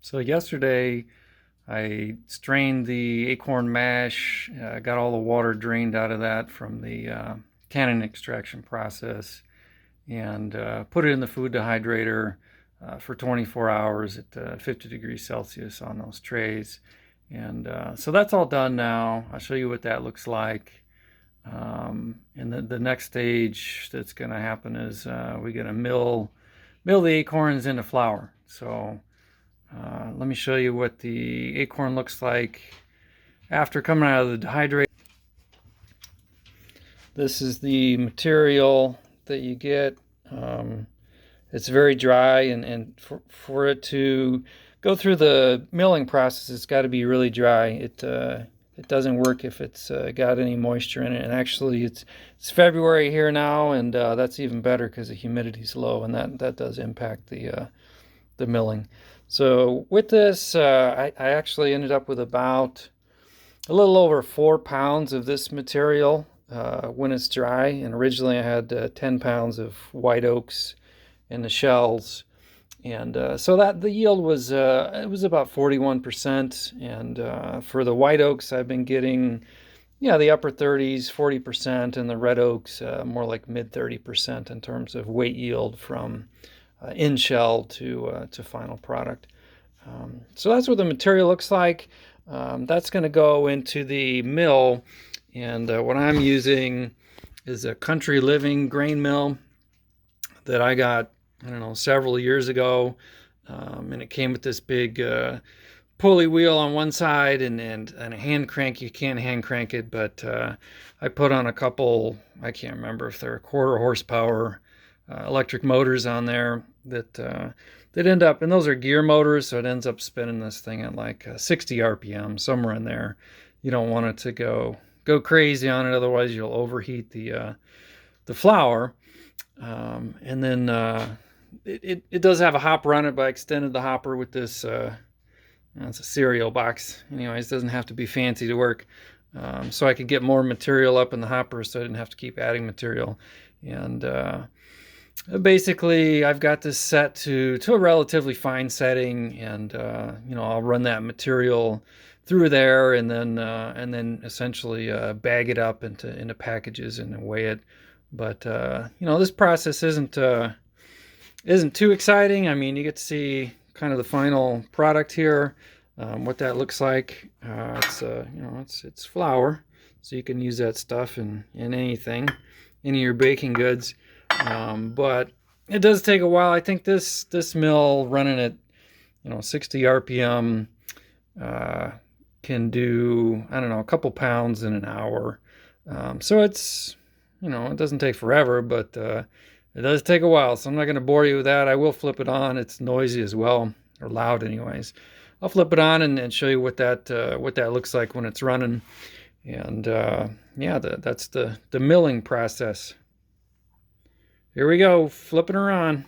So yesterday I strained the Acorn mash, got all the water drained out of that from the tannin extraction process, and put it in the food dehydrator for 24 hours at 50 degrees Celsius on those trays. And so that's all done now. I'll show you what that looks like. And the next stage that's going to happen is we're going to mill the acorns into flour. So let me show you what the acorn looks like after coming out of the dehydrator. This is the material that you get. It's very dry, and for it to go through the milling process, it's got to be really dry. It doesn't work if it's got any moisture in it. And actually, it's February here now, and that's even better because the humidity's low, and that does impact the milling. So with this, I actually ended up with about a little over 4 pounds of this material when it's dry. And originally I had 10 pounds of white oaks in the shells. And so that the yield was it was about 41%. And for the white oaks, I've been getting the upper 30s, 40%, and the red oaks more like mid 30% in terms of weight yield from in shell to final product. So that's what the material looks like. That's going to go into the mill, and what I'm using is a Country Living grain mill that I got, I don't know, several years ago, and it came with this big pulley wheel on one side and a hand crank. You can't hand crank it, but I put on a couple, I can't remember if they're 1/4 horsepower electric motors on there that end up, and those are gear motors, so it ends up spinning this thing at like 60 RPM, somewhere in there. You don't want it to go crazy on it, otherwise you'll overheat the flour. And then it does have a hopper on it, but I extended the hopper with this. It's a cereal box. Anyways, it doesn't have to be fancy to work. So I could get more material up in the hopper, so I didn't have to keep adding material. And basically, I've got this set to a relatively fine setting, and I'll run that material through there, and then essentially bag it up into packages and weigh it. But this process isn't too exciting. I mean, you get to see kind of the final product here, what that looks like. It's flour, so you can use that stuff in anything, any of your baking goods. But it does take a while. I think this mill running at 60 RPM can do, I don't know, a couple pounds in an hour. So it's it doesn't take forever, but it does take a while. So I'm not going to bore you with that. I will flip it on. It's noisy as well, or loud anyways. I'll flip it on and show you what that looks like when it's running. And that's the milling process. Here we go, flipping her on.